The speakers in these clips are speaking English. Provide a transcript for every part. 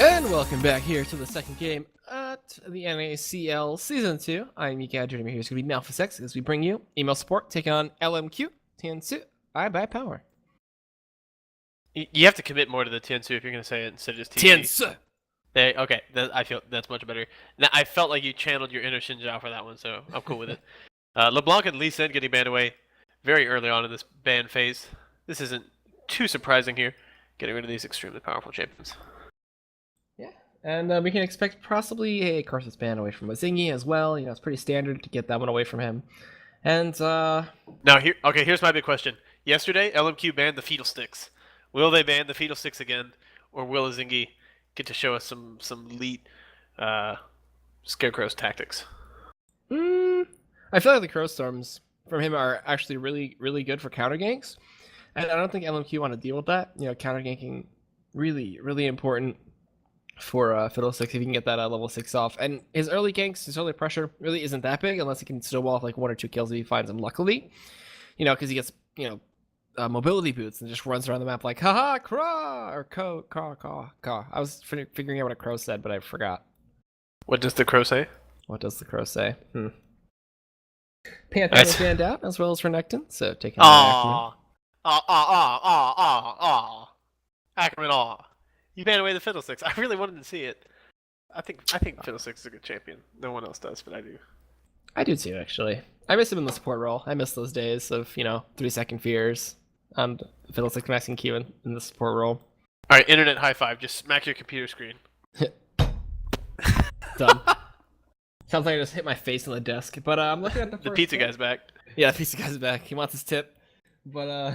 And welcome back here to the second game at the NACL Season 2. I'm Mika, joining me here is going to be Malphus as we bring you email support, taking on LMQ, Tiansu, iBUYPOWER. You have to commit more to the Tiansu if you're going to say it instead of just TC. Tiansu! Okay, I feel that's much better. Now, I felt like you channeled your inner Shinjao for that one, so I'm cool with it. LeBlanc and Lee Sin getting banned away very early on in this ban phase. This isn't too surprising here, getting rid of these extremely powerful champions. Yeah, and we can expect possibly a Karthus ban away from Mazingi as well. You know, it's pretty standard to get that one away from him. And, Now, here's my big question. Yesterday, LMQ banned the Fetal Sticks. Will they ban the Fetal Sticks again, or will Mazingi get to show us some elite Scarecrow's tactics? I feel like the Crow Storms from him are actually really good for counter ganks. And I don't think LMQ want to deal with that. You know, counter ganking really important for Fiddlesticks if you can get that level 6 off. And his early ganks, his early pressure really isn't that big unless he can snowball off like 1 or 2 kills if he finds them luckily. You know, because he gets, mobility boots and just runs around the map like, haha, craw, or caw. I was figuring out what a crow said, but I forgot. What does the crow say? What does the crow say? Panther was banned out, as well as Renekton, so taking Ackerman, you banned away the Fiddlesticks. I really wanted to see it. I think Fiddlesticks is a good champion. No one else does, but I do. I do too, actually. I miss him in the support role. I miss those days of, 3-second fears and Fiddlesticks maxing Q in the support role. Alright, internet high five. Just smack your computer screen. Done. Sounds like I just hit my face on the desk, but I'm looking at the first The pizza guy's back. Yeah, the pizza guy's back. He wants his tip. But,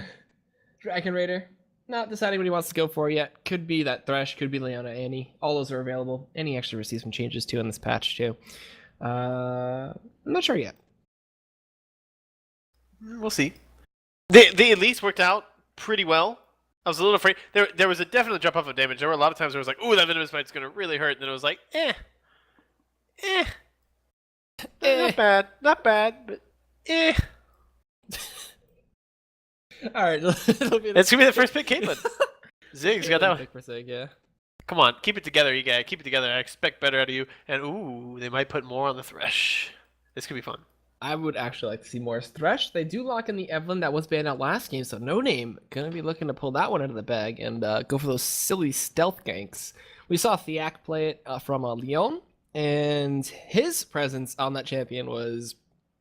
Dragon Raider, not deciding what he wants to go for yet. Could be that Thresh, could be Leona Annie. All those are available. Annie actually received some changes too in this patch too. I'm not sure yet. We'll see. The elites worked out pretty well. I was a little afraid. There was a definite drop off of damage. There were a lot of times where it was like, ooh, that venomous bite's gonna really hurt. And then it was like, not bad, but Alright, it's gonna be the first pick, Caitlyn. Zig's got that one. Pick for Zig, yeah. Come on, keep it together, you guys. Keep it together. I expect better out of you. And ooh, they might put more on the Thresh. This could be fun. I would actually like to see more Thresh. They do lock in the Evelyn that was banned out last game, so No Name gonna be looking to pull that one out of the bag and go for those silly stealth ganks. We saw Thiak play it from Lyon, and his presence on that champion was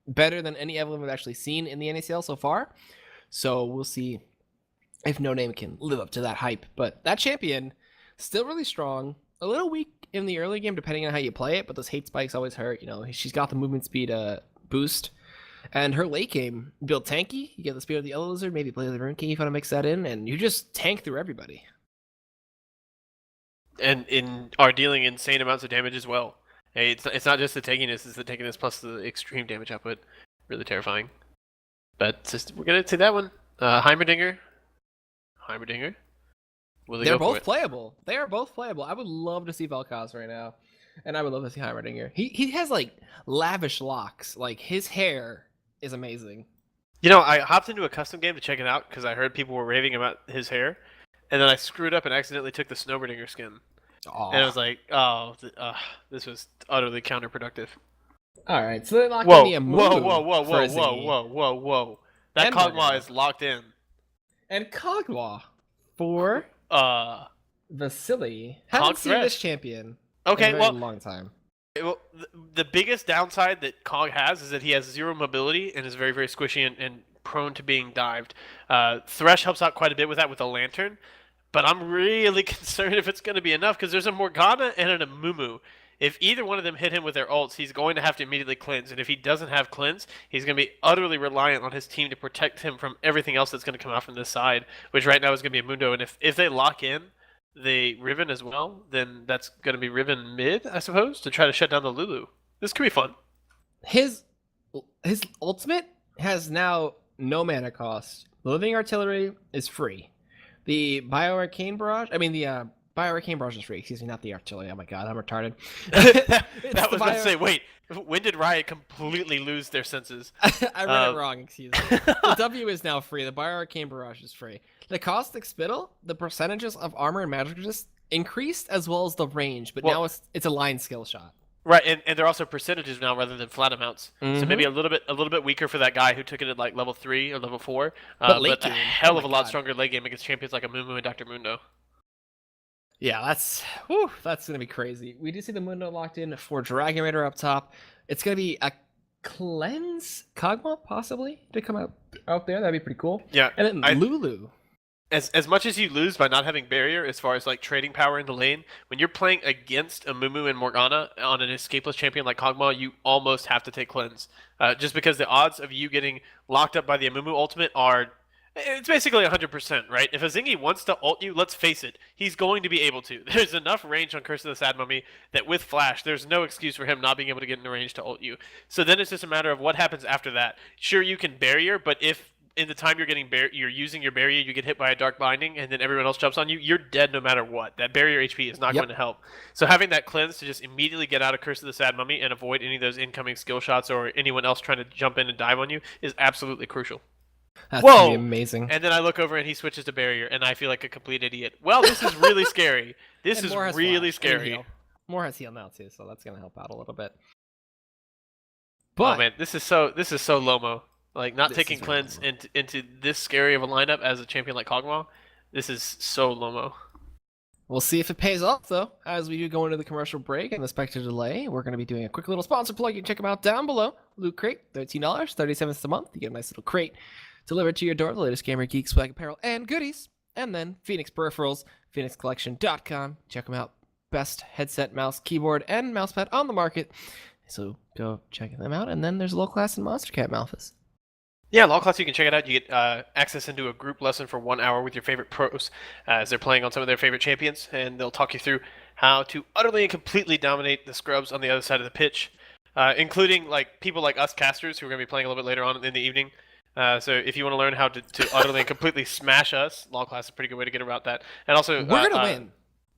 better than any Evelyn we've actually seen in the NACL so far. So we'll see if No Name can live up to that hype. But that champion, still really strong. A little weak in the early game depending on how you play it, but those hate spikes always hurt. She's got the movement speed boost. And her late game, build tanky, you get the speed of the Yellow Lizard, maybe play the Rune King if you want to mix that in, and you just tank through everybody. And are dealing insane amounts of damage as well. Hey, it's not just the tankiness, it's the tankiness plus the extreme damage output. Really terrifying. But we're gonna take that one. Heimerdinger. They're both playable. They are both playable. I would love to see Vel'Koz right now. And I would love to see Heimerdinger. He has like lavish locks. Like his hair is amazing. I hopped into a custom game to check it out because I heard people were raving about his hair. And then I screwed up and accidentally took the Snowbirdinger skin. Aww. And I was like, this was utterly counterproducctive. Alright, so they locked in the Amumu. Whoa. That Kog'Maw is locked in. And Kog'Maw for Vasily. Haven't seen this champion in a very long time. Well, the biggest downside that Kog has is that he has 0 mobility and is very, very squishy and prone to being dived. Thresh helps out quite a bit with that with a lantern, but I'm really concerned if it's going to be enough because there's a Morgana and an Amumu. If either one of them hit him with their ults, he's going to have to immediately cleanse. And if he doesn't have cleanse, he's going to be utterly reliant on his team to protect him from everything else that's going to come out from this side, which right now is going to be a Mundo. And if they lock in the Riven as well, then that's going to be Riven mid, I suppose, to try to shut down the Lulu. This could be fun. His ultimate has now no mana cost. The Living Artillery is free. The Bioarcane Barrage, Bioarcane Barrage is free. Excuse me, not the artillery. Oh my god, I'm retarded. That was about to say, wait, when did Riot completely lose their senses? I read it wrong, excuse me. The W is now free. The Bioarcane Barrage is free. The Caustic Spittle, the percentages of armor and magic resist increased as well as the range, but Well, now it's a line skill shot. right, and they're also percentages now rather than flat amounts. So maybe Mhm. a little bit weaker for that guy who took it at like level 3 or level 4, But late but a game, hell oh of my a lot god. stronger late game against champions like a Mumu and Dr. Mundo. Yeah, that's gonna be crazy. We do see the Mundo locked in for Dragon Raider up top. It's gonna be a cleanse Kog'Maw possibly to come out there. That'd be pretty cool. Yeah, And then Lulu. as much as you lose by not having barrier as far as like trading power in the lane, when you're playing against a Mumu and Morgana on an escapeless champion like Kog'Maw, you almost have to take cleanse. Just because the odds of you getting locked up by the Amumu ultimate are, it's basically 100%, right? If a Zingy wants to ult you, let's face it, he's going to be able to. There's enough range on Curse of the Sad Mummy that with Flash, there's no excuse for him not being able to get in the range to ult you. So then it's just a matter of what happens after that. Sure, you can barrier, but if in the time you're using your barrier, you get hit by a Dark Binding, and then everyone else jumps on you, you're dead no matter what. That barrier HP is not going to help. So having that cleanse to just immediately get out of Curse of the Sad Mummy and avoid any of those incoming skill shots or anyone else trying to jump in and dive on you is absolutely crucial. That's gonna be amazing. And then I look over and he switches to barrier, and I feel like a complete idiot. Well, this is really scary. This is really scary. More has heal now too, so that's gonna help out a little bit. But, oh man, this is so Lomo. Like not taking cleanse into this scary of a lineup as a champion like Kog'Maw. This is so Lomo. We'll see if it pays off though. As we do go into the commercial break and the Spectre delay, we're going to be doing a quick little sponsor plug. You can check them out down below. Loot Crate, $13, 37 cents a month. You get a nice little crate delivered to your door. The latest gamer geek swag apparel and goodies. And then Phoenix Peripherals, PhoenixCollection.com. Check them out. Best headset, mouse, keyboard, and mousepad on the market. So go check them out. And then there's a low class in Monster Cat Malphus. Yeah, LOL Class, you can check it out. You get access into a group lesson for 1 hour with your favorite pros as they're playing on some of their favorite champions, and they'll talk you through how to utterly and completely dominate the scrubs on the other side of the pitch, including like people like us casters who are going to be playing a little bit later on in the evening. So if you want to learn how to utterly and completely smash us, LOL Class is a pretty good way to get about that. And also, we're going to win.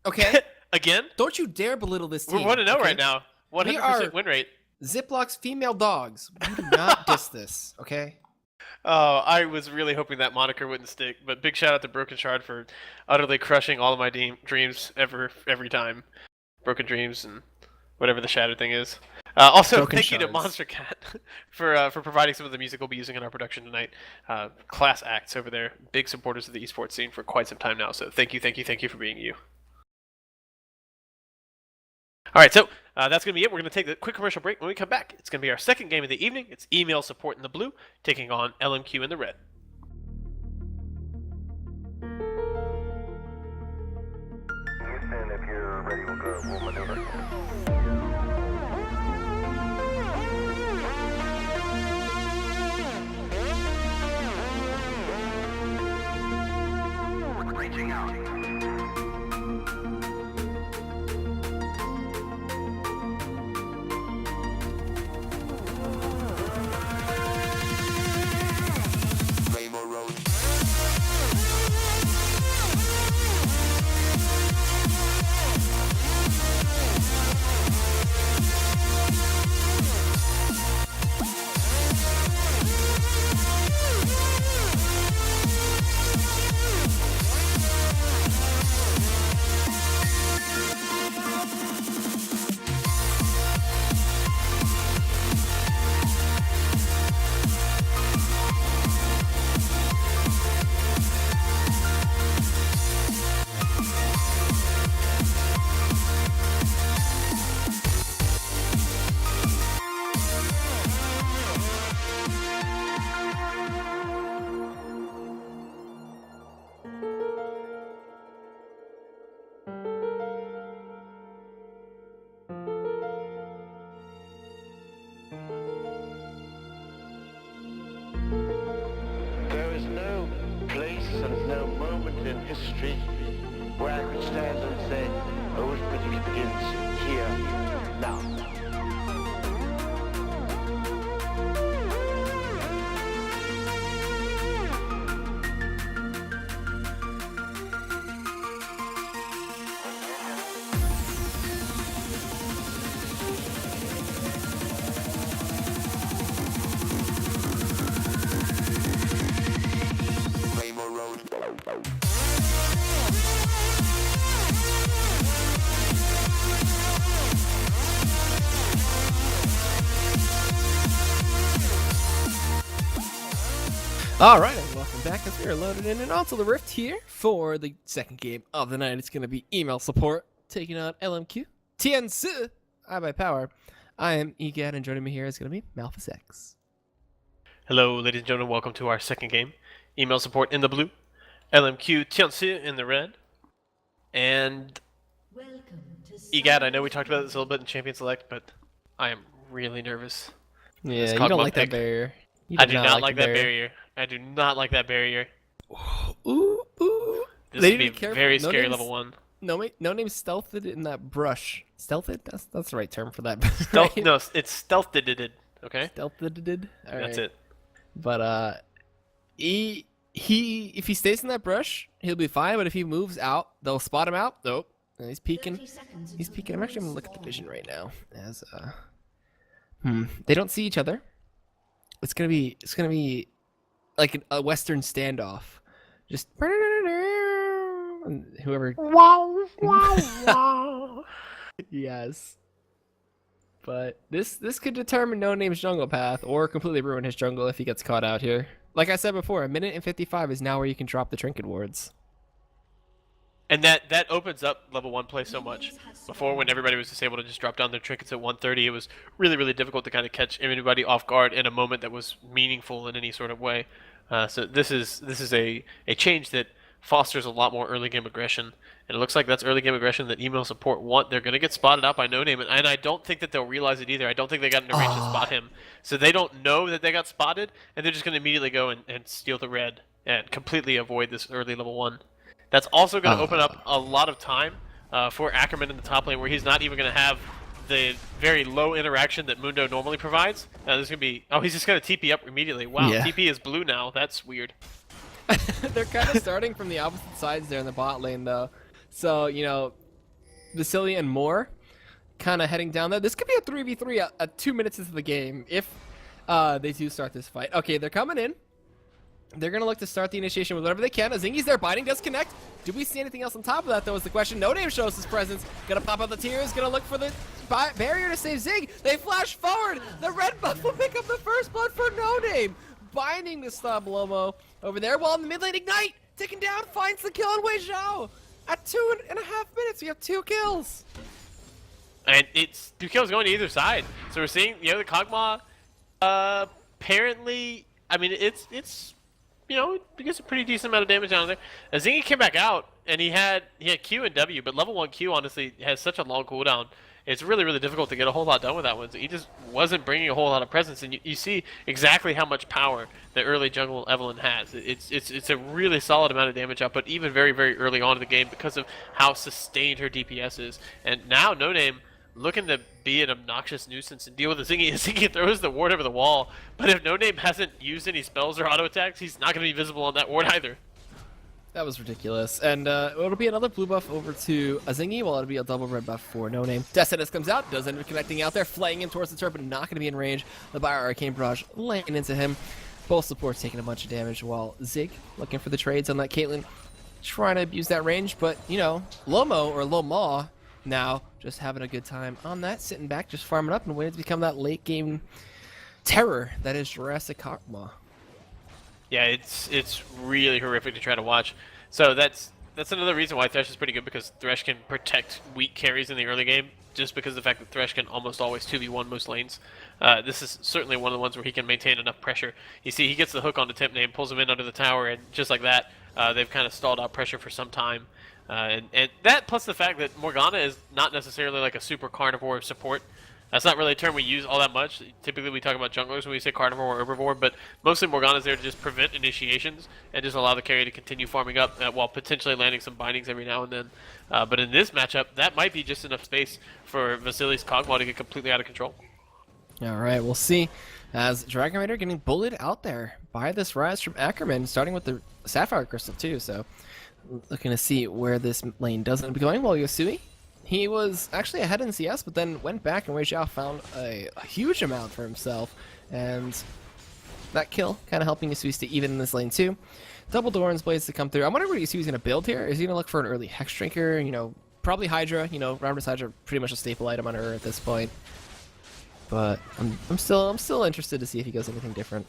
Okay? Again? Don't you dare belittle this team. We're 1-0 right now. 100% win rate. Ziplock's female dogs. We do not diss this, okay? Oh, I was really hoping that moniker wouldn't stick, but big shout out to Broken Shard for utterly crushing all of my dreams every time. Broken Dreams and whatever the shattered thing is. Also, Broken thank you to Shards. Monster Cat for providing some of the music we'll be using in our production tonight. Class acts over there, big supporters of the esports scene for quite some time now. So thank you for being you. All right, so that's going to be it. We're going to take a quick commercial break. When we come back, it's going to be our second game of the evening. It's Email Support in the blue, taking on LMQ in the red. Houston, if you're ready, we'll maneuver. Reaching out. And no moment in history where I could stand and say, arithmetic begins here, now. Alright, and welcome back as we are loaded in and onto the Rift here for the second game of the night. It's going to be email support taking on LMQ. TNC, iBUYPOWER. I am EGAD, and joining me here is going to be Malphus X. Hello, ladies and gentlemen. Welcome to our second game. Email support in the blue, LMQ Tianci in the red, and EGAD. I know we talked about this a little bit in Champion Select, but I am really nervous. Yeah, you don't like that barrier. I do not like that barrier. I do not like that barrier. Ooh. This would be very scary level 1. No name stealthed in that brush. Stealthed? That's the right term for that. Stealth, no, it's stealthed. Okay. Stealthed. That's it. But if he stays in that brush, he'll be fine. But if he moves out, they'll spot him out. Nope. And he's peeking. He's peeking. I'm actually gonna look at the vision right now. As they don't see each other. It's gonna be like a Western standoff. Just and whoever. Yes. But this could determine No Name's jungle path or completely ruin his jungle if he gets caught out here. Like I said before, a minute and 55 is now where you can drop the trinket wards. And that opens up level 1 play so much. Before, when everybody was just able to just drop down their trinkets at 130, it was really, really difficult to kind of catch anybody off guard in a moment that was meaningful in any sort of way. So this is a change that fosters a lot more early game aggression, and it looks like that's early game aggression that email support want. They're going to get spotted out by No Name, and I don't think that they'll realize it either. I don't think they got into range to spot him, so they don't know that they got spotted, and they're just going to immediately go and steal the red and completely avoid this early level 1. That's also going to open up a lot of time for Ackerman in the top lane, where he's not even going to have the very low interaction that Mundo normally provides. There's going to be... Oh, he's just going to TP up immediately. Wow, yeah. TP is blue now. That's weird. They're kind of starting from the opposite sides there in the bot lane, though. So, you know, Vasily and Moore kind of heading down there. This could be a 3v3 at 2 minutes into the game if they do start this fight. Okay, they're coming in. They're going to look to start the initiation with whatever they can. Azingi's there, biting, does connect. Do we see anything else on top of that, though, is the question. No Name shows his presence. Going to pop out the tears, going to look for the barrier to save Zig. They flash forward. The red buff will pick up the first blood for No Name. Binding to stop Lomo over there, while in the mid lane, Ignite, ticking down, finds the kill on Wei Zhao. At 2.5 minutes, we have 2 kills. And it's 2 kills going to either side. So we're seeing, you know, the Kog'Maw, apparently, I mean, it's you know, he gets a pretty decent amount of damage down there. Zingy came back out, and he had Q and W, but level 1 Q honestly has such a long cooldown. It's really, really difficult to get a whole lot done with that one. So he just wasn't bringing a whole lot of presence, and you see exactly how much power the early jungle Evelynn has. It's a really solid amount of damage output, even very, very early on in the game, because of how sustained her DPS is. And now No Name looking to be an obnoxious nuisance and deal with the Zingy. Zingy throws the ward over the wall, but if No Name hasn't used any spells or auto attacks, he's not going to be visible on that ward either. That was ridiculous. And it'll be another blue buff over to Azingi, while it'll be a double red buff for No Name. Destinus comes out, does end up connecting out there, flaying him towards the turret, but not going to be in range. The Bio Arcane Barrage laying into him. Both supports taking a bunch of damage, while Zig looking for the trades on that Caitlyn, trying to abuse that range. But, you know, Lomo, or Loma, now just having a good time on that, sitting back, just farming up and waiting to become that late game terror that is Jurassic Kog'Maw. Yeah, it's really horrific to try to watch. So that's another reason why Thresh is pretty good, because Thresh can protect weak carries in the early game, just because of the fact that Thresh can almost always 2v1 most lanes. This is certainly one of the ones where he can maintain enough pressure. You see, he gets the hook on the Temp Name, pulls him in under the tower, and just like that, they've kind of stalled out pressure for some time. And that, plus the fact that Morgana is not necessarily like a super carnivore support. That's not really a term we use all that much. Typically we talk about junglers when we say carnivore or herbivore, but mostly Morgana's there to just prevent initiations and just allow the carry to continue farming up while potentially landing some bindings every now and then. But in this matchup, that might be just enough space for Vasily's Kog'Maw to get completely out of control. Alright, we'll see. As Dragon Raider getting bullied out there by this rise from Ackerman, starting with the Sapphire Crystal too, so looking to see where this lane does end up going. While Yosui, he was actually ahead in CS, but then went back and Wei Zhao found a huge amount for himself, and that kill kind of helping Yosui stay even in this lane too. Double Doran's Blades to come through. I'm wondering what Yosui's going to build here. Is he going to look for an early Hex Drinker? You know, probably Hydra. You know, Rounders Hydra pretty much a staple item on her at this point. But I'm still interested to see if he goes anything different.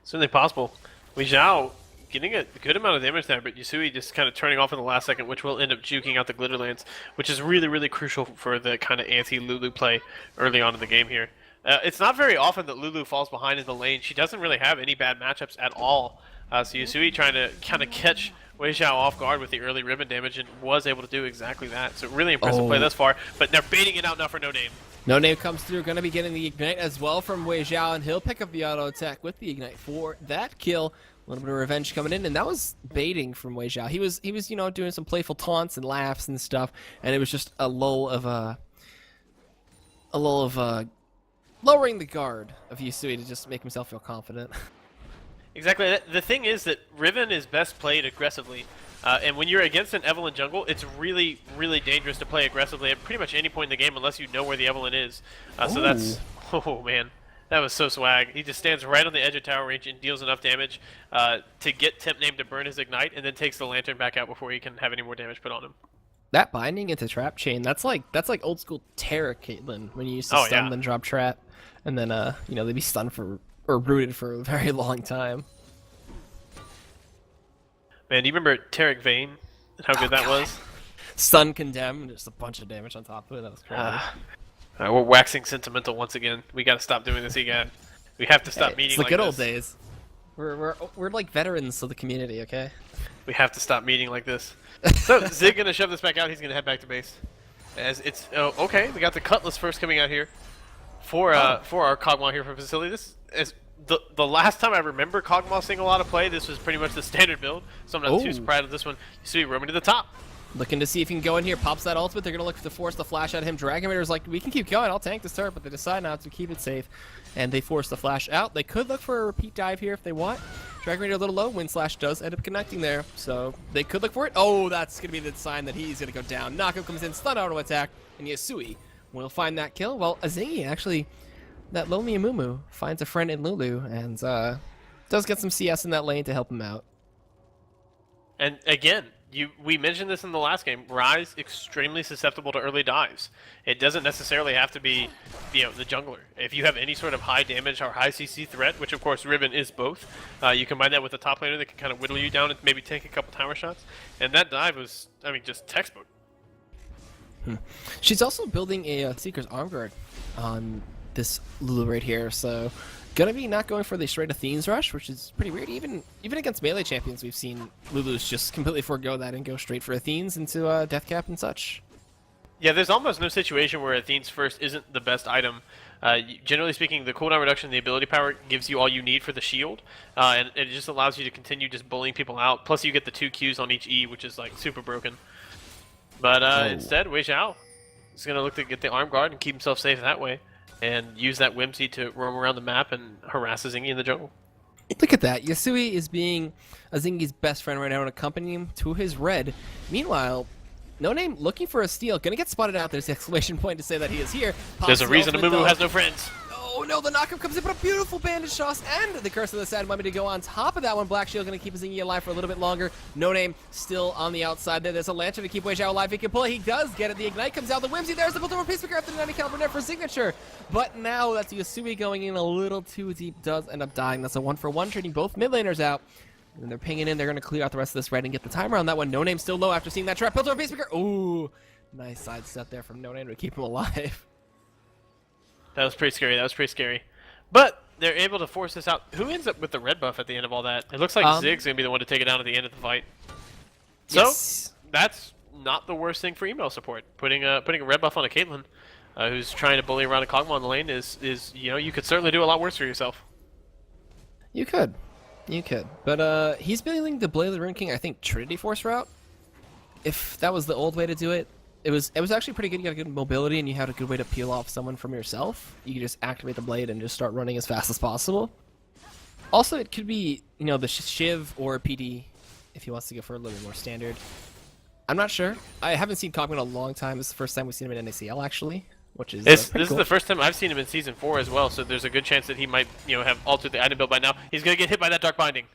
Certainly possible. Wei Zhao getting a good amount of damage there, but Yasui just kind of turning off in the last second, which will end up juking out the Glitterlands, which is really, really crucial for the kind of anti-Lulu play early on in the game here. It's not very often that Lulu falls behind in the lane. She doesn't really have any bad matchups at all. So Yasui trying to kind of catch Wei Zhao off guard with the early ribbon damage and was able to do exactly that. So really impressive play thus far, but they're baiting it out now for No Name. No Name comes through, going to be getting the Ignite as well from Wei Zhao, and he'll pick up the auto attack with the Ignite for that kill. A little bit of revenge coming in, and that was baiting from Wei Zhao. He was you know, doing some playful taunts and laughs and stuff, and it was just a lull of lowering the guard of Yasui to just make himself feel confident. Exactly. The thing is that Riven is best played aggressively. And when you're against an Evelyn jungle, it's really, really dangerous to play aggressively at pretty much any point in the game unless you know where the Evelyn is. So that's... Oh, man. That was so swag. He just stands right on the edge of tower range and deals enough damage to get Temp Name to burn his Ignite, and then takes the Lantern back out before he can have any more damage put on him. That binding into Trap Chain, that's like old school Terra Caitlyn, when you used to stun then drop Trap, and then, you know, they'd be stunned for, or rooted for a very long time. Man, do you remember Tarek Vane and how good that was? Stun Condemn, and just a bunch of damage on top of it. That was crazy. We're waxing sentimental once again. We gotta stop doing this again. We have to stop meeting like this. It's the good old days. We're like veterans of the community, okay? We have to stop meeting like this. So Zig gonna shove this back out. He's gonna head back to base. As it's okay. We got the Cutlass first coming out here for our Kog'Maw here from facility. This is the last time I remember Kog'Maw seeing a lot of play. This was pretty much the standard build, so I'm not too surprised with this one. You see roaming to the top. Looking to see if he can go in here, pops that ultimate. They're going to look to force the flash out of him. Dragon Raider's like, we can keep going, I'll tank this turret, but they decide not to keep it safe. And they force the flash out. They could look for a repeat dive here if they want. Dragon Raider a little low, Wind Slash does end up connecting there. So they could look for it. Oh, that's going to be the sign that he's going to go down. Nako comes in, stun auto attack, and Yasui will find that kill. Well, Azingi actually, that Lomi Amumu finds a friend in Lulu, and does get some CS in that lane to help him out. And again, we mentioned this in the last game. Ryze extremely susceptible to early dives. It doesn't necessarily have to be, you know, the jungler. If you have any sort of high damage or high CC threat, which of course Riven is both, you combine that with a top laner that can kind of whittle you down and maybe take a couple tower shots. And that dive was, I mean, just textbook. She's also building a Seeker's Arm Guard on this Lulu right here, so gonna be not going for the straight Athene's Rush, which is pretty weird. Even against melee champions, we've seen Lulus just completely forego that and go straight for Athene's into Death Cap and such. Yeah, there's almost no situation where Athene's First isn't the best item. Generally speaking, the cooldown reduction and the ability power gives you all you need for the shield, and it just allows you to continue just bullying people out. Plus, you get the 2 Qs on each E, which is like super broken. But instead, Wei Zhao is gonna look to get the arm guard and keep himself safe that way, and use that Whimsy to roam around the map and harass Azingi in the jungle. Look at that. Yasui is being Azingi's best friend right now and accompanying him to his red. Meanwhile, No Name looking for a steal. Gonna get spotted out. There's the exclamation point to say that he is here. There's a reason Amumu has no friends. Oh no, the knockup comes in, but a beautiful bandage toss and the Curse of the Sad Mummy to go on top of that one. Black Shield gonna keep Azingi alive for a little bit longer. No Name still on the outside there. There's a Lantern to keep Wei Zhao alive. He can pull it. He does get it. The Ignite comes out. The Whimsy. There's the Ultimate Peacemaker after the 90 caliber net for signature. But now that's Yasui going in a little too deep. Does end up dying. That's a 1-for-1, trading both mid laners out. And they're pinging in. They're going to clear out the rest of this red and get the timer on that one. No Name still low after seeing that trap. Ultimate Peacemaker. Ooh, nice sidestep there from No Name to keep him alive. That was pretty scary. That was pretty scary. But they're able to force this out. Who ends up with the red buff at the end of all that? It looks like Zig's going to be the one to take it down at the end of the fight. So, that's not the worst thing for email support. Putting a red buff on a Caitlyn who's trying to bully around a Kog'Maw in the lane is, you know, you could certainly do a lot worse for yourself. You could. You could. But he's building the Blade of the Rune King, I think, Trinity Force route. If that was the old way to do it. It was actually pretty good. You got good mobility, and you had a good way to peel off someone from yourself. You could just activate the blade and just start running as fast as possible. Also, it could be, you know, the Shiv or PD if he wants to go for a little bit more standard. I'm not sure. I haven't seen Kog'Maw in a long time. This is the first time we've seen him in NACL, actually, which is this cool. is the first time I've seen him in Season 4 as well, so there's a good chance that he might, you know, have altered the item build by now. He's going to get hit by that Dark Binding.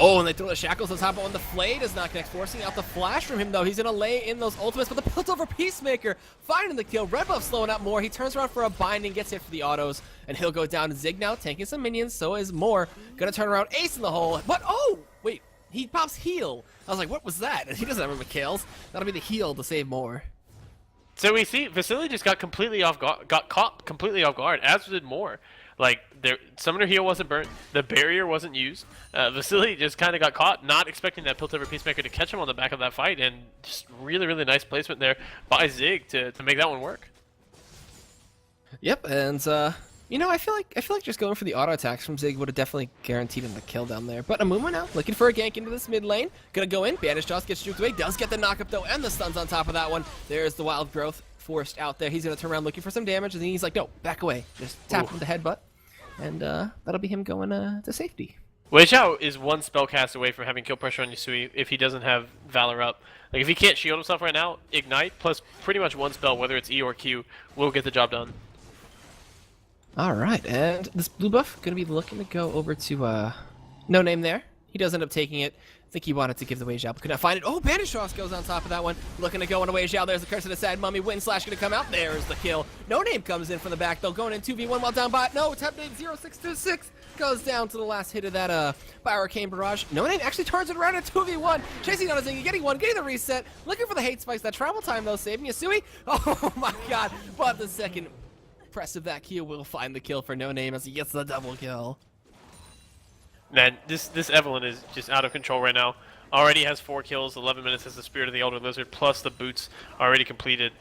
Oh, and they throw the shackles on top of one. The Flay does not connect, forcing out the flash from him, though. He's going to lay in those ultimates, but the built over Peacemaker finding the kill. Red buff slowing up more. He turns around for a binding, gets hit for the autos, and he'll go down. Zig now tanking some minions, so is Moore. Going to turn around, ace in the hole. But, oh, wait, he pops heal. I was like, what was that? He doesn't have any kills. That'll be the heal to save Moore. So we see Vasily just got completely off guard, got caught completely off guard, as did Moore. Like, Summoner heal wasn't burnt, the barrier wasn't used. Vasily just kind of got caught, not expecting that Piltover Peacemaker to catch him on the back of that fight, and just really, really nice placement there by Zig to make that one work. Yep, and you know, I feel like just going for the auto attacks from Zig would have definitely guaranteed him the kill down there. But Amuma now looking for a gank into this mid lane, gonna go in. Bandage Jaws gets juked away, does get the knockup though, and the stuns on top of that one. There's the wild growth forced out there. He's gonna turn around looking for some damage, and then he's like, no, back away. Just tap him with the headbutt. And that'll be him going to safety. Wei Xiao is one spell cast away from having kill pressure on Yusui if he doesn't have Valor up. Like, if he can't shield himself right now, Ignite plus pretty much one spell, whether it's E or Q, will get the job done. Alright, and this blue buff going to be looking to go over to No Name there. He does end up taking it. I think he wanted to give the Wei Xiao, but could not find it. Oh, Bandage Toss goes on top of that one. Looking to go on a Wei Xiao. There's the Curse of the Sad Mummy. Wind Slash going to come out. There's the kill. No Name comes in from the back, though. Going in 2v1 while down by... No, Tap Name 0626 goes down to the last hit of that Hurricane Barrage. No Name actually turns it around at 2v1. Chasing down a Zingy, getting one, getting the reset. Looking for the hate spikes. That travel time, though, saving Yusui. Oh, my God. But the second press of that Q will find the kill for No Name as he gets the double kill. Man, this Evelyn is just out of control right now. Already has 4 kills, 11 minutes as the Spirit of the Elder Lizard, plus the boots already completed.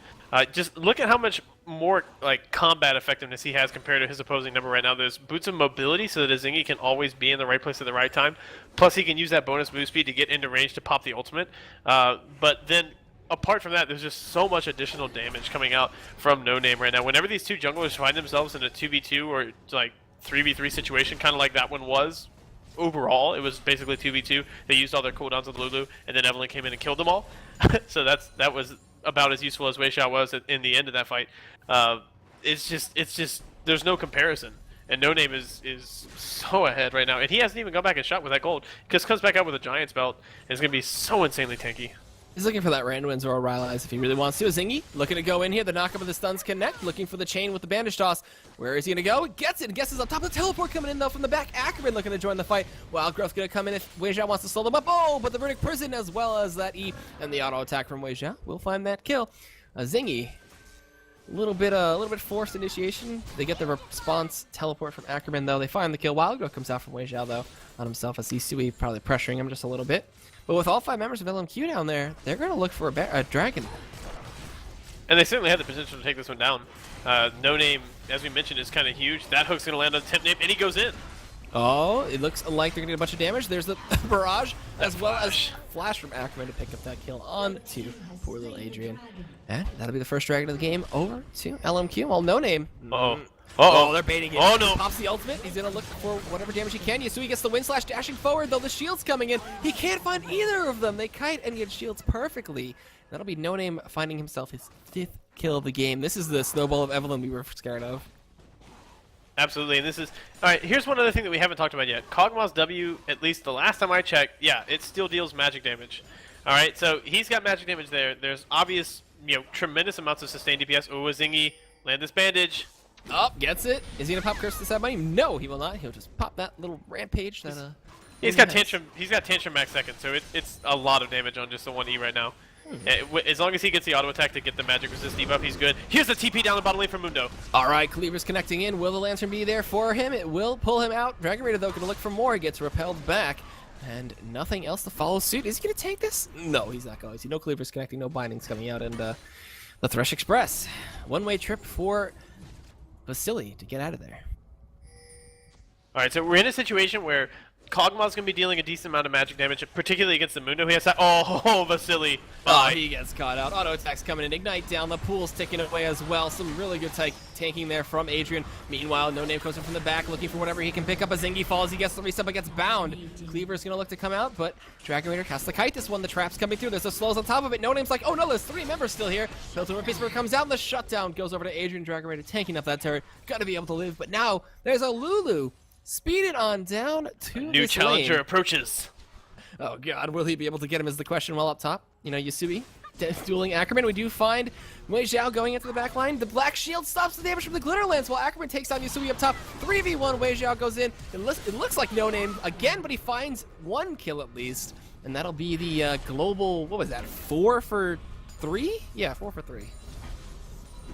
Just look at how much more like combat effectiveness he has compared to his opposing number right now. There's boots of mobility so that Azingi can always be in the right place at the right time. Plus he can use that bonus move speed to get into range to pop the ultimate. But then apart from that, there's just so much additional damage coming out from No Name right now. Whenever these two junglers find themselves in a 2v2 or like 3v3 situation, kind of like that one was, overall, it was basically 2v2. They used all their cooldowns on Lulu, and then Evelyn came in and killed them all. So that was about as useful as Wei Xiao was in the end of that fight. It's just there's no comparison. And No Name is so ahead right now. And he hasn't even gone back and shot with that gold. Because comes back out with a Giant's Belt, and it's going to be so insanely tanky. He's looking for that Randuin's or Rylai's if he really wants to. Zingy looking to go in here. The knockup of the stuns connect. Looking for the chain with the bandage toss. Where is he going to go? Gets it. Guesses on top of the teleport coming in though from the back. Ackerman looking to join the fight. Wild Growth going to come in if Wei Xiao wants to slow them up. Oh, but the Runic Prison as well as that E and the auto attack from Wei Xiao will find that kill. Zingy. A little bit forced initiation. They get the response teleport from Ackerman though. They find the kill. Wild Growth comes out from Wei Xiao though on himself as Yusui probably pressuring him just a little bit. But with all 5 members of LMQ down there, they're going to look for a dragon. And they certainly had the potential to take this one down. No Name, as we mentioned, is kind of huge. That hook's going to land on Temp Name, and he goes in. Oh, it looks like they're going to get a bunch of damage. There's the barrage, as well as flash from Ackerman to pick up that kill on to poor little Adrian. And that'll be the first dragon of the game over to LMQ. Well, No Name. Uh-oh. Oh, they're baiting it. Oh, no. Pops the ultimate. He's going to look for whatever damage he can. Yusui gets the wind slash dashing forward, though the shield's coming in. He can't find either of them. They kite and get shields perfectly. That'll be No Name finding himself his 5th kill of the game. This is the snowball of Evelyn we were scared of. Absolutely, and this is... Alright, here's one other thing that we haven't talked about yet. Kog'Maw's W, at least the last time I checked, yeah, it still deals magic damage. Alright, so he's got magic damage there. There's obvious, tremendous amounts of sustained DPS. Ooh, Zingy, land this bandage. Oh, gets it. Is he gonna pop Curse to the Sad Money? No, he will not. He'll just pop that little rampage that He's got Tantrum. He's got Tantrum max second, so it's a lot of damage on just the 1E right now. As long as he gets the auto attack to get the magic resist debuff, he's good. Here's the TP down the bottom lane from Mundo. Alright, Cleaver's connecting in. Will the Lantern be there for him? It will pull him out. Dragon Raider, though, gonna look for more. He gets repelled back. And nothing else to follow suit. Is he gonna take this? No, he's not going to. No Cleaver's connecting, no bindings coming out. And the Thresh Express. One-way trip for Vasily to get out of there. Alright, so we're in a situation where Kog'Maw's going to be dealing a decent amount of magic damage, particularly against the Mundo. He has that. Oh, Vasily. Oh, he gets caught out. Auto attacks coming in. Ignite down. The pool's ticking away as well. Some really good tanking there from Adrian. Meanwhile, No Name comes in from the back looking for whatever he can pick up. A Zingy falls. He gets the reset but gets bound. Cleaver's going to look to come out, but Dragon Raider casts the kite. This one, the trap's coming through. There's the slows on top of it. No Name's like, oh no, there's 3 members still here. Piltover Peacemaker comes out and the shutdown goes over to Adrian. Dragon Raider tanking up that turret. Got to be able to live, but now there's a Lulu. Speed it on down to new this challenger lane. approaches. Oh god, will he be able to get him is the question while up top. You know, Yasui dueling Ackerman. We do find Wei Zhao going into the back line. The black shield stops the damage from the glitter lance while Ackerman takes down Yasui up top. 3v1, Wei Zhao goes in. It looks like No Name again, but he finds 1 kill at least. And that'll be the global, what was that, 4 for 3? Yeah, 4 for 3.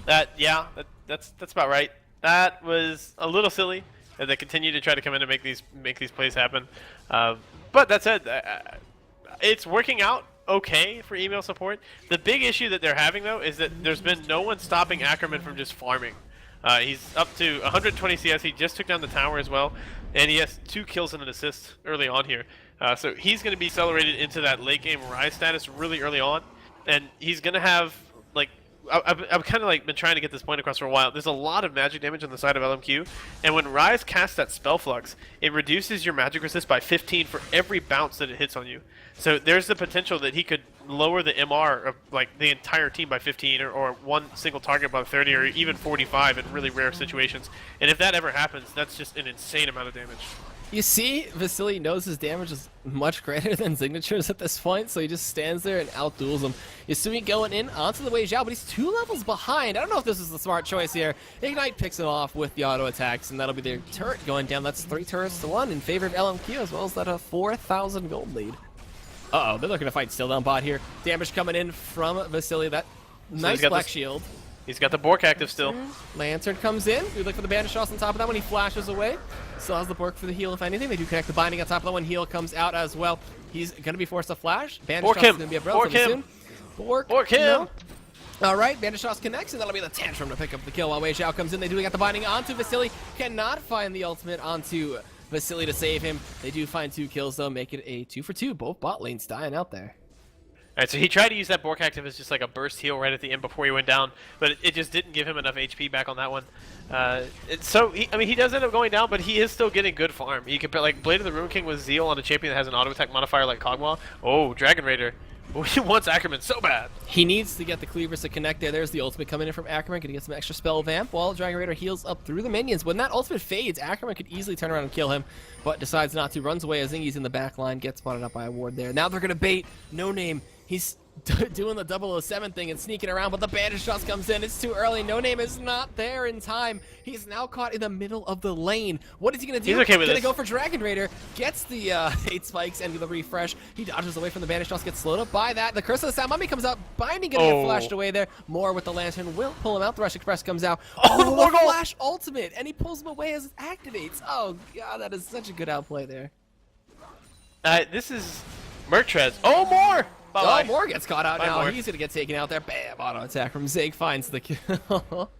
That's about right. That was a little silly that they continue to try to come in and make these plays happen. But that said, it's working out okay for email support. The big issue that they're having though is that there's been no one stopping Ackerman from just farming. He's up to 120 CS. He just took down the tower as well, and he has 2 kills and an assist early on here. So he's going to be accelerated into that late game Rise status really early on, and he's going to have like I've kind of like been trying to get this point across for a while. There's a lot of magic damage on the side of LMQ, and when Rise casts that Spell Flux, it reduces your magic resist by 15 for every bounce that it hits on you. So there's the potential that he could lower the MR of like the entire team by 15 or one single target by 30 or even 45 in really rare situations. And if that ever happens, that's just an insane amount of damage. You see, Vasily knows his damage is much greater than Signature's at this point, so he just stands there and outduels him. Yasui going in onto the Wei Zhao, but he's 2 levels behind. I don't know if this is the smart choice here. Ignite picks him off with the auto attacks, and that'll be their turret going down. That's 3 turrets to 1 in favor of LMQ, as well as that 4,000 gold lead. Uh-oh, they're looking to fight still down bot here. Damage coming in from Vasily. That nice black shield. He's got the Bork active still. Lantern comes in. We look for the bandage toss on top of that one. He flashes away. Still has the Bork for the heal, if anything. They do connect the binding on top of that one. Heal comes out as well. He's going to be forced to flash. Bandage toss is going to be up relatively soon. Bork him. No. All right, bandage toss connects, and that'll be the tantrum to pick up the kill while Wei Zhao comes in. They do get the binding onto Vasily. Cannot find the ultimate onto Vasily to save him. They do find 2 kills, though, make it a 2 for 2. Both bot lanes dying out there. Alright, so he tried to use that Bork active as just like a burst heal right at the end before he went down, but it just didn't give him enough HP back on that one. He does end up going down, but he is still getting good farm. He could put like Blade of the Ruin King with Zeal on a champion that has an auto attack modifier like Kog'Maw. Oh, Dragon Raider. He wants Ackerman so bad. He needs to get the cleavers to connect there. There's the ultimate coming in from Ackerman. Gonna get some extra spell vamp while Dragon Raider heals up through the minions. When that ultimate fades, Ackerman could easily turn around and kill him, but decides not to. Runs away as Zingy's in the back line. Gets spotted up by a ward there. Now they're gonna bait No Name. He's doing the 007 thing and sneaking around, but the bandage shot comes in. It's too early. No Name is not there in time. He's now caught in the middle of the lane. What is he gonna do? He's okay with Gonna this. go for Dragon Raider. Gets the 8 spikes and the refresh. He dodges away from the bandage shots, gets slowed up by that. The Curse of the Sound Mummy comes out. Binding gonna get flashed away there. More with the Lantern will pull him out. The Rush Express comes out. Oh, the flash ultimate, and he pulls him away as it activates. Oh god, that is such a good outplay there. This is Mertrez. Oh, more! Bye-bye. Oh, Moore gets caught out now. Moore. He's going to get taken out there. Bam, auto attack from Zig finds the kill.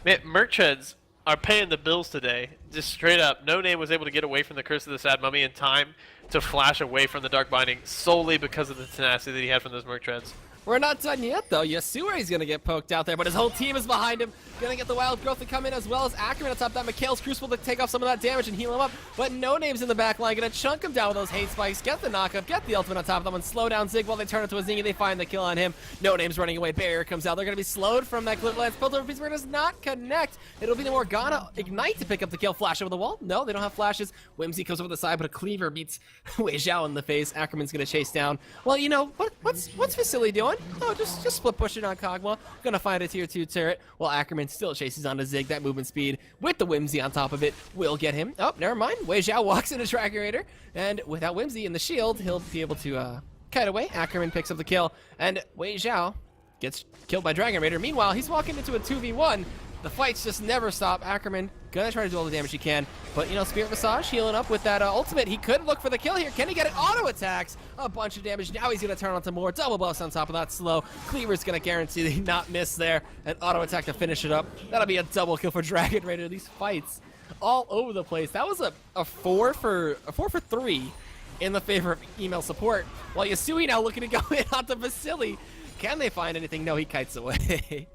Man, Merchants are paying the bills today. Just straight up. No Name was able to get away from the Curse of the Sad Mummy in time to flash away from the Dark Binding solely because of the tenacity that he had from those Merchants. We're not done yet, though. Yasui's going to get poked out there, but his whole team is behind him. Going to get the Wild Growth to come in, as well as Ackerman on top of that. Mikhail's Crucible to take off some of that damage and heal him up. But No Name's in the back line. Going to chunk him down with those hate spikes. Get the knockup. Get the ultimate on top of them and slow down Zig while they turn it to a Zingy. They find the kill on him. No Name's running away. Barrier comes out. They're going to be slowed from that Glitter Lance. Piltover Piece does not connect. It'll be the Morgana Ignite to pick up the kill. Flash over the wall. No, they don't have flashes. Whimsy comes over the side, but a Cleaver beats Wei Zhao in the face. Ackerman's going to chase down. Well, you know, what's Vasily doing? Oh, just split pushing on Kog'Maw. Gonna find a tier 2 turret while Ackerman still chases onto Zig. That movement speed with the Whimsy on top of it will get him. Oh, never mind. Wei Zhao walks into Dragon Raider, and without Whimsy in the shield, he'll be able to kite away. Ackerman picks up the kill, and Wei Zhao gets killed by Dragon Raider. Meanwhile, he's walking into a 2v1. The fights just never stop. Ackerman gonna try to do all the damage he can, but you know, Spirit Visage healing up with that ultimate. He could look for the kill here. Can he get it? Auto attacks, a bunch of damage. Now he's gonna turn onto more double buffs on top of that slow. Cleaver's gonna guarantee that he not miss there. An auto attack to finish it up. That'll be a double kill for Dragon Raider. These fights all over the place. That was a 4 for 3 in the favor of email support. While Yasui now looking to go in onto Vasily. Can they find anything? No, he kites away.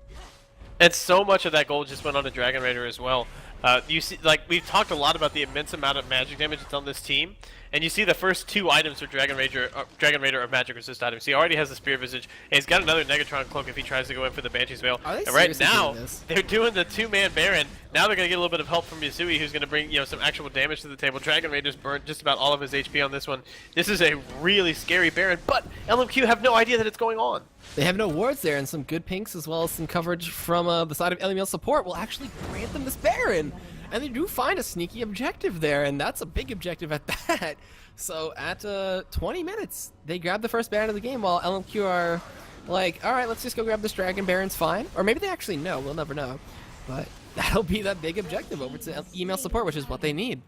And so much of that gold just went on to Dragon Raider as well. You see, like we've talked a lot about the immense amount of magic damage that's on this team, and you see the first 2 items for Dragon Raider are magic resist items. He already has the Spear Visage, and he's got another Negatron Cloak if he tries to go in for the Banshee's Veil. And right now, they're doing the 2-man Baron. Now they're gonna get a little bit of help from Yasui, who's gonna bring some actual damage to the table. Dragon Raider's burnt just about all of his HP on this one. This is a really scary Baron, but LMQ have no idea that it's going on. They have no wards there, and some good pinks as well as some coverage from the side of LML support will actually grant them this Baron. And they do find a sneaky objective there, and that's a big objective at that. So at 20 minutes, they grab the first Baron of the game while LMQ are like, all right, let's just go grab this Dragon Baron's fine. Or maybe they actually know, we'll never know. But that'll be that big objective over to email support, which is what they need.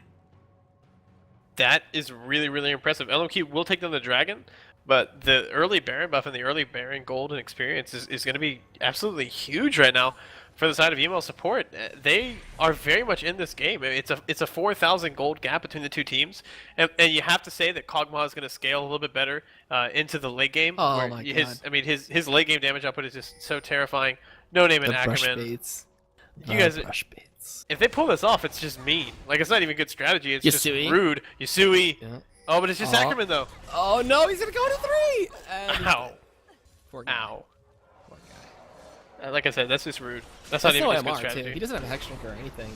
That is really, really impressive. LMQ will take down the Dragon, but the early Baron buff and the early Baron gold and experience is going to be absolutely huge right now for the side of email support. They are very much in this game. It's a 4,000 gold gap between the 2 teams, and you have to say that Kog'Maw is going to scale a little bit better into the late game. Oh my god! God. His late game damage output is just so terrifying. No name in Ackerman. You guys, if they pull this off, it's just mean. Like, it's not even good strategy. It's just rude. Yasui. Yeah. Oh, but it's just Ackerman though. Oh no, he's gonna go to 3. Ow! Poor guy. Ow! Poor guy. Like I said, that's just rude. That's not even good strategy. Too. He doesn't have a Hex Drinker or anything.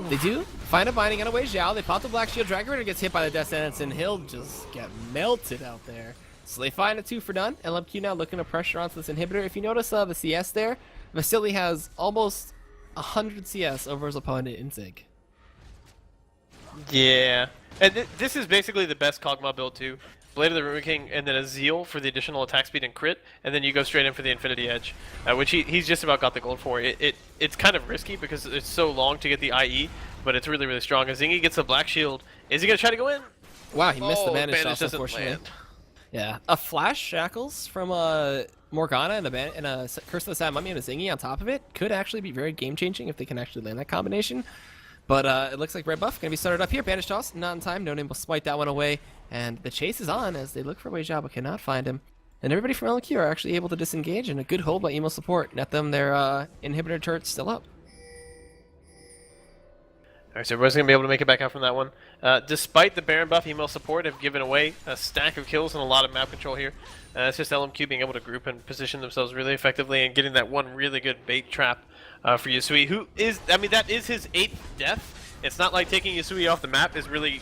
They do find a binding on a way Zhao. They pop the Black Shield. Dragon Raider gets hit by the Death Sentence, and he'll just get melted out there. So they find a 2 for done. LMQ now looking to pressure onto this inhibitor. If you notice the CS there, Vasily has almost 100 CS over his opponent in Zig. Yeah, and this is basically the best Kog'Maw build too. Blade of the Ruin King, and then a Zeal for the additional attack speed and crit, and then you go straight in for the Infinity Edge, which he's just about got the gold for. It's kind of risky because it's so long to get the IE, but it's really, really strong. As Zingy gets a Black Shield, is he going to try to go in? Wow, he missed the Banish toss, doesn't unfortunately. land. Yeah, a Flash Shackles from Morgana and a Curse of the Sad Mummy and a Zingy on top of it could actually be very game-changing if they can actually land that combination. But it looks like red buff going to be started up here. Banish toss, not in time. No name will swipe that one away. And the chase is on as they look for Wei Zhao but cannot find him. And everybody from LMQ are actually able to disengage, and a good hold by emo support. Net them their inhibitor turret still up. Alright, so everybody's going to be able to make it back out from that one. Despite the Baron buff, email support have given away a stack of kills and a lot of map control here. It's just LMQ being able to group and position themselves really effectively and getting that one really good bait trap for Yasui, who is, that is his 8th death. It's not like taking Yasui off the map is really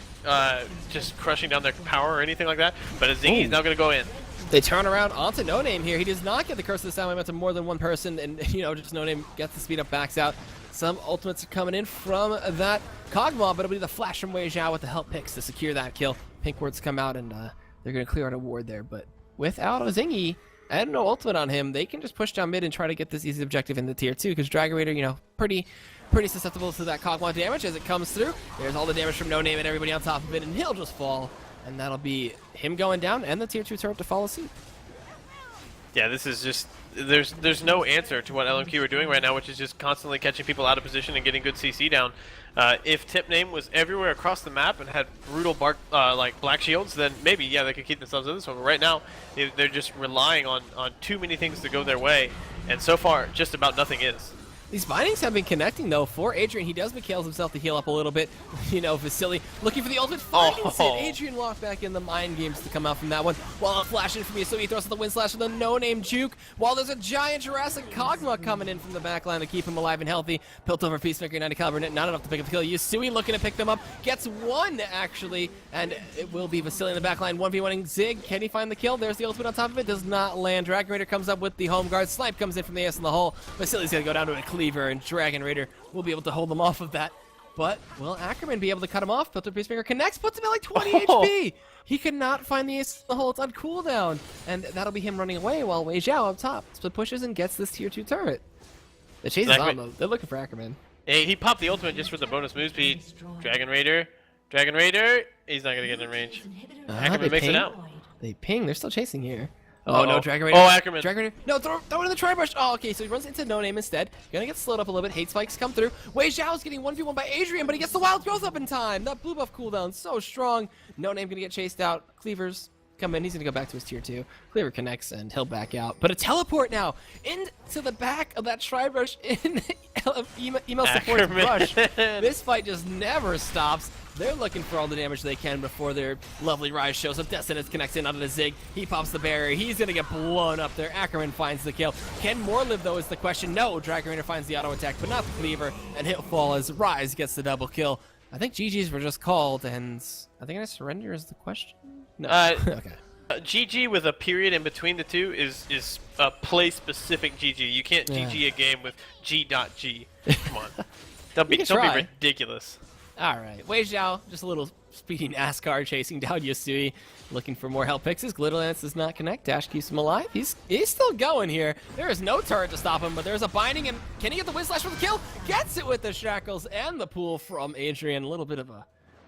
just crushing down their power or anything like that, but Zingy's now going to go in. They turn around onto No Name here. He does not get the Curse of the Sound to more than one person, and just No Name gets the speed up, backs out. Some ultimates are coming in from that Kog'Maw, but it'll be the flash from Wei Zhao with the help picks to secure that kill. Pink wards come out, and they're going to clear out a ward there, but without a Zingy and no ultimate on him, they can just push down mid and try to get this easy objective in the tier 2, because Dragon Raider, pretty susceptible to that Kog'Maw damage as it comes through. There's all the damage from No Name and everybody on top of it, and he'll just fall. And that'll be him going down and the tier 2 turret to follow suit. Yeah, this is just, there's no answer to what LMQ are doing right now, which is just constantly catching people out of position and getting good CC down. If Tip Name was everywhere across the map and had brutal like Black Shields, then maybe, yeah, they could keep themselves in this one. But right now, they're just relying on too many things to go their way, and so far, just about nothing is. These bindings have been connecting, though, for Adrian. He does McHale's himself to heal up a little bit. Vasily looking for the ultimate, finding it. Adrian walked back in the mind games to come out from that one. While flashing from Yasui, he throws the wind slash with a no-name juke. While there's a giant Jurassic Kog'Maw coming in from the backline to keep him alive and healthy. Built over Peacemaker, 90 caliber, not enough to pick up the kill. Yasui looking to pick them up. Gets one, actually, and it will be Vasily in the backline. 1v1ing Zig. Can he find the kill? There's the ultimate on top of it. Does not land. Dragon Raider comes up with the home guard. Snipe comes in from the ace in the hole. Vasily's going to go down to a cleaver, and Dragon Raider will be able to hold them off of that. But will Ackerman be able to cut him off? Filter Peacemaker connects, puts him at like 20 HP. He cannot find the ace in the hole. It's on cooldown. And that'll be him running away while Wei Zhao up top split pushes and gets this tier 2 turret. The chase is on, though. They're looking for Ackerman. Hey, he popped the ultimate just for the bonus move speed. Dragon Raider. He's not going to get in range. Ackerman makes it out. They ping. They're still chasing here. Oh, no, Dragon Raider. Oh, Ackerman. Dragon Raider. No, throw it in the tri-brush. Oh, okay, so he runs into No Name instead. Gonna get slowed up a little bit. Hate spikes come through. Wei Zhao's getting 1v1 by Adrian, but he gets the wild growth up in time. That blue buff cooldown, so strong. No Name gonna get chased out. Cleavers come in. He's gonna go back to his tier 2. Cleaver connects, and he'll back out. But a teleport now into the back of that tri-brush in email support's Ackerman. rush. This fight just never stops. They're looking for all the damage they can before their lovely Rise shows up. Destinus connects in onto the Zig. He pops the barrier. He's going to get blown up there. Ackerman finds the kill. Can more live, though, is the question. No, Dragon Raider finds the auto attack, but not the cleaver. And he'll fall as Rise gets the double kill. I think GG's were just called, and I think I surrender is the question? No. Okay. GG with a period in between the two is a play-specific GG. You can't GG a game with G.G. Come on. Don't be ridiculous. All right, Wei Zhao, just a little speedy NASCAR chasing down Yasui, looking for more help picks. His Glitter Lance does not connect. Dash keeps him alive. He's still going here. There is no turret to stop him, but there's a binding, and can he get the Wind Slash for the kill? Gets it with the shackles and the pool from Adrian. A little bit of a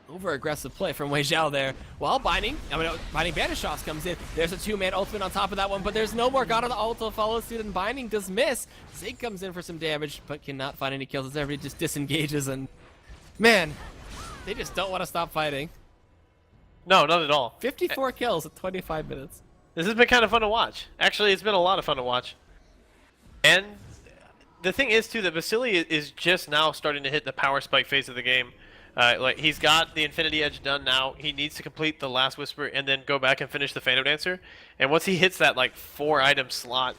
over-aggressive play from Wei Zhao there. While Binding Bandit Shots comes in. There's a two-man ultimate on top of that one, but there's no more God of the Ult follow suit, and Binding does miss. Zig comes in for some damage, but cannot find any kills as everybody just disengages, and man, they just don't want to stop fighting. No, not at all. 54 kills at 25 minutes. This has been kind of fun to watch. Actually, it's been a lot of fun to watch. And the thing is, too, that Vasily is just now starting to hit the power spike phase of the game. Like, he's got the Infinity Edge done now. He needs to complete the Last Whisper and then go back and finish the Phantom Dancer. And once he hits that, like, 4-item slot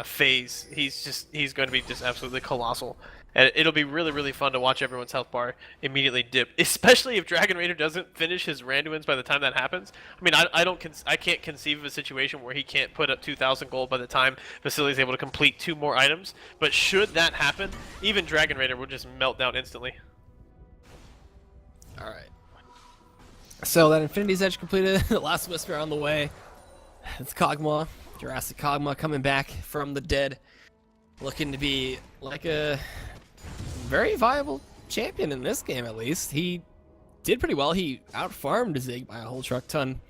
phase, he's going to be just absolutely colossal. And it'll be really, really fun to watch everyone's health bar immediately dip, especially if Dragon Raider doesn't finish his Randuins by the time that happens. I mean, I can't conceive of a situation where he can't put up 2,000 gold by the time Vasily's able to complete 2 more items. But should that happen, even Dragon Raider will just melt down instantly. All right. So that Infinity's Edge completed. The Last Whisper on the way. It's Kog'Maw, Jurassic Kog'Maw coming back from the dead, looking to be like a very viable champion in this game, at least. He did pretty well. He outfarmed Zig by a whole truck ton.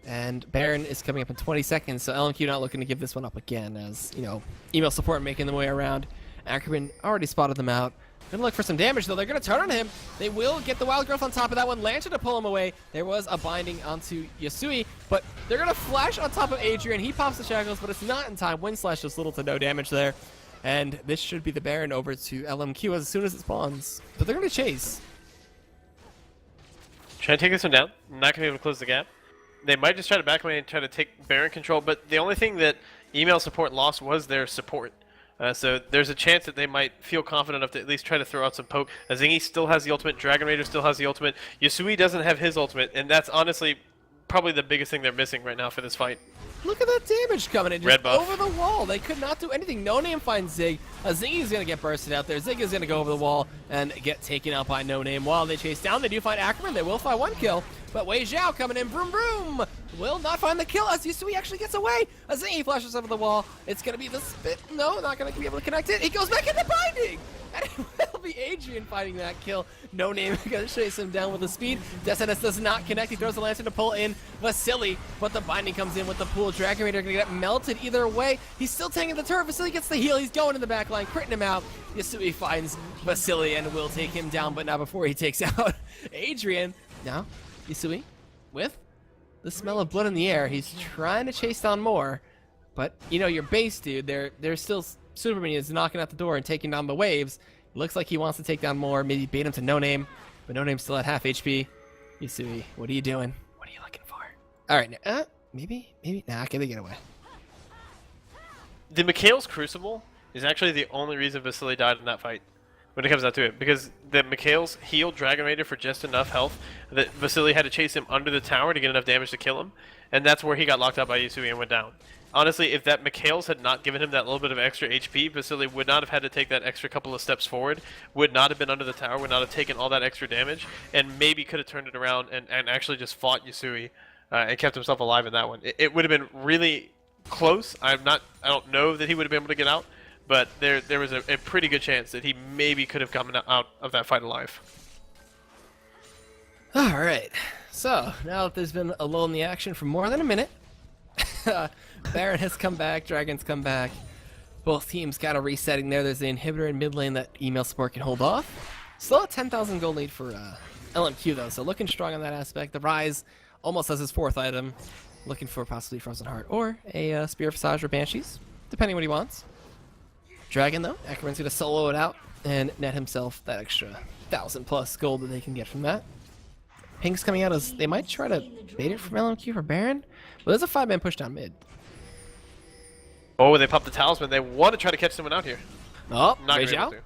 And Baron is coming up in 20 seconds, so LMQ not looking to give this one up again, as, you know, email support making their way around. Ackerman already spotted them out. Gonna look for some damage, though. They're gonna turn on him. They will get the Wild Growth on top of that one. Lantern to pull him away. There was a binding onto Yasui, but they're gonna flash on top of Adrian. He pops the shackles, but it's not in time. Wind Slash does little to no damage there. And this should be the Baron over to LMQ as soon as it spawns. But they're gonna chase. Try to take this one down. Not gonna be able to close the gap. They might just try to back away and try to take Baron control, but the only thing that email support lost was their support. So there's a chance that they might feel confident enough to at least try to throw out some poke. Zingy still has the ultimate, Dragon Raider still has the ultimate, Yasui doesn't have his ultimate, and that's honestly probably the biggest thing they're missing right now for this fight. Look at that damage coming in, just Red buff. over the wall. They could not do anything. No Name finds Zig. Zingy's going to get bursted out there. Zig is going to go over the wall and get taken out by No Name. While they chase down, they do find Ackerman. They will find 1 kill. But Wei Zhao coming in, vroom vroom, will not find the kill as Yasui actually gets away. Zingy flashes over the wall. It's going to be the spit. No, not going to be able to connect it. He goes back into binding. And it will be Adrian fighting that kill. No Name going to chase him down with the speed. Destinus does not connect. He throws the lantern to pull in Vasily, but the binding comes in with the pool. Dragon Raider going to get melted either way. He's still tanking the turret. Vasily gets the heal. He's going in the back line, critting him out. Yasui finds Vasily and will take him down, but not before he takes out Adrian. Now, Yasui with the smell of blood in the air. He's trying to chase down more, but you know, your base dude, there's still Super Minions knocking at the door and taking down the waves. Looks like he wants to take down more, maybe bait him to No Name, but No Name's still at half HP. Yasui, what are you doing? What are you looking for? All right, maybe, nah, can they get away? The Mikhail's Crucible is actually the only reason Vasily died in that fight, when it comes down to it, because the Mikhail's healed Dragon Raider for just enough health that Vasily had to chase him under the tower to get enough damage to kill him, and that's where he got locked out by Yasui and went down. Honestly, if that Mikhail's had not given him that little bit of extra HP, Vasily would not have had to take that extra couple of steps forward, would not have been under the tower, would not have taken all that extra damage, and maybe could have turned it around and actually just fought Yasui and kept himself alive in that one. It would have been really close. I don't know that he would have been able to get out, but there was a pretty good chance that he maybe could have come out of that fight alive. All right, so now that there's been a lull in the action for more than a minute, Baron has come back, Dragon's come back. Both teams got a resetting there. There's the inhibitor in mid lane that email support can hold off. Still a 10,000 gold lead for LMQ though, so looking strong on that aspect. The Rise almost has his 4th item, looking for possibly Frozen Heart or a Spear of Visage or Banshees, depending what he wants. Dragon though, Ackerman's gonna solo it out and net himself that extra 1,000+ gold that they can get from that. Pink's coming out as they might try to bait it from LMQ for Baron, but there's a 5-man push down mid. Oh, they popped the talisman. They want to try to catch someone out here. Oh, Not Wei gonna be able Zhao. to.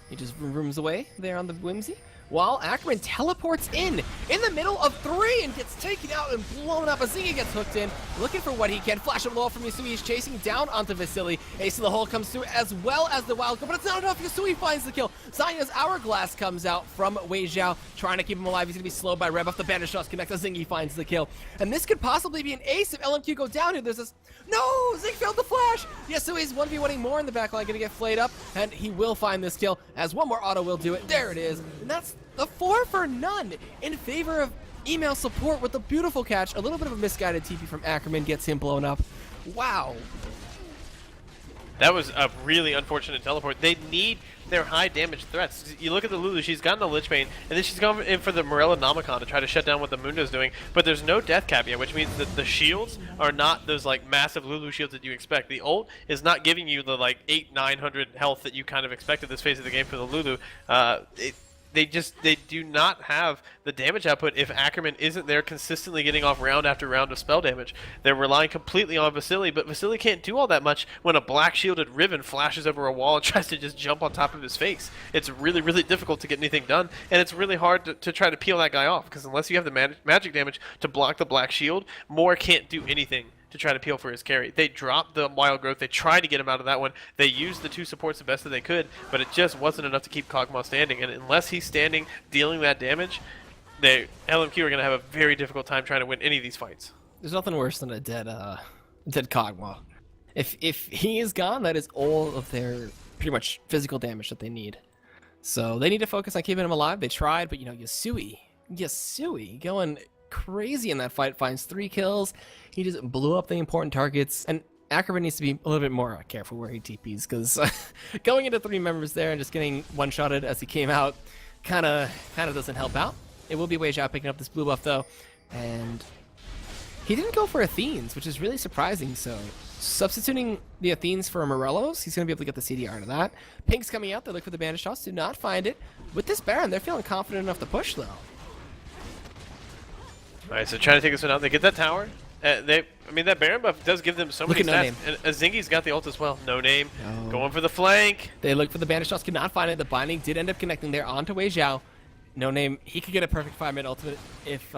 He just rooms away there on the whimsy, while Ackerman teleports in the middle of 3 and gets taken out and blown up. Azinga gets hooked in, looking for what he can. Flash of low from Yasui. He's chasing down onto Vasily. Ace of the hole comes through as well as the wild card, but it's not enough. Yasui finds the kill. Zaya's hourglass comes out from Wei Zhao, trying to keep him alive. He's gonna be slowed by Reb off the banish shots connects. Azinga finds the kill, and this could possibly be an ace if LMQ go down here. There's this. No, Zing failed the flash. Yasui's 1v1ing more in the backline, gonna get flayed up, and he will find this kill as one more auto will do it. There it is, and that's the 4 for none in favor of email support with a beautiful catch. A little bit of a misguided TP from Ackerman gets him blown up. Wow. That was a really unfortunate teleport. They need their high damage threats. You look at the Lulu, she's gotten the Lich Bane, and then she's gone in for the Morella Nomicon to try to shut down what the Mundo's doing, but there's no death cap yet, which means that the shields are not those like massive Lulu shields that you expect. The ult is not giving you the like 800-900 health that you kind of expect at this phase of the game for the Lulu. They do not have the damage output if Ackerman isn't there consistently getting off round after round of spell damage. They're relying completely on Vasily, but Vasily can't do all that much when a black shielded Riven flashes over a wall and tries to just jump on top of his face. It's really, really difficult to get anything done, and it's really hard to try to peel that guy off, because unless you have the magic damage to block the black shield, Moore can't do anything to try to peel for his carry. They dropped the wild growth. They tried to get him out of that one. They used the 2 supports the best that they could, but it just wasn't enough to keep Kog'Maw standing. And unless he's standing, dealing that damage, LMQ are going to have a very difficult time trying to win any of these fights. There's nothing worse than a dead Kog'Maw. If he is gone, that is all of their pretty much physical damage that they need. So they need to focus on keeping him alive. They tried, but you know, Yasui going crazy in that fight, finds 3 kills. He just blew up the important targets, and Ackerman needs to be a little bit more careful where he TPs, because going into 3 members there and just getting one-shotted as he came out kind of doesn't help out. It will be Wei Zhao picking up this blue buff though, and he didn't go for Athenes, which is really surprising. So substituting the Athenes for Morellos, he's going to be able to get the CDR to that. Pink's coming out, they look for the bandage shots, do not find it. With this Baron, they're feeling confident enough to push though. Alright, so trying to take this one out. They get that tower. I mean, that Baron buff does give them so many stats. And Azingi's got the ult as well. No name. No. Going for the flank. They look for the bandage shots, could not find it. The binding did end up connecting there onto Wei Zhao. No name. He could get a perfect 5-minute ultimate if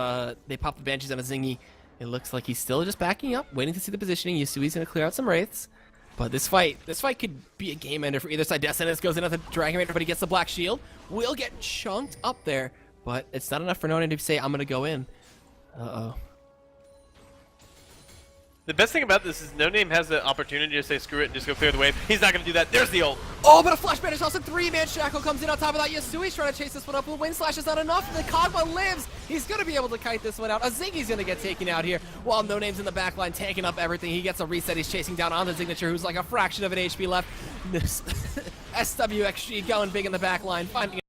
they pop the banshees on Azingi. It looks like he's still just backing up, waiting to see the positioning. Yasui's going to clear out some wraiths. But this fight could be a game ender for either side. Destinus goes in at the Dragon Raider, but he gets the black shield. Will get chunked up there, but it's not enough for No Name to say, I'm going to go in. Uh-oh. The best thing about this is No Name has the opportunity to say screw it and just go clear the wave. He's not going to do that. There's the ult. Oh, but a flash banish also 3-man shackle comes in on top of that. Yasui's trying to chase this one up. The wind slash is not enough. The Kog'Maw lives. He's going to be able to kite this one out. Azingi's going to get taken out here while No Name's in the backline tanking up everything. He gets a reset. He's chasing down on the Signature, who's like a fraction of an HP left. This SWXG going big in the backline, finding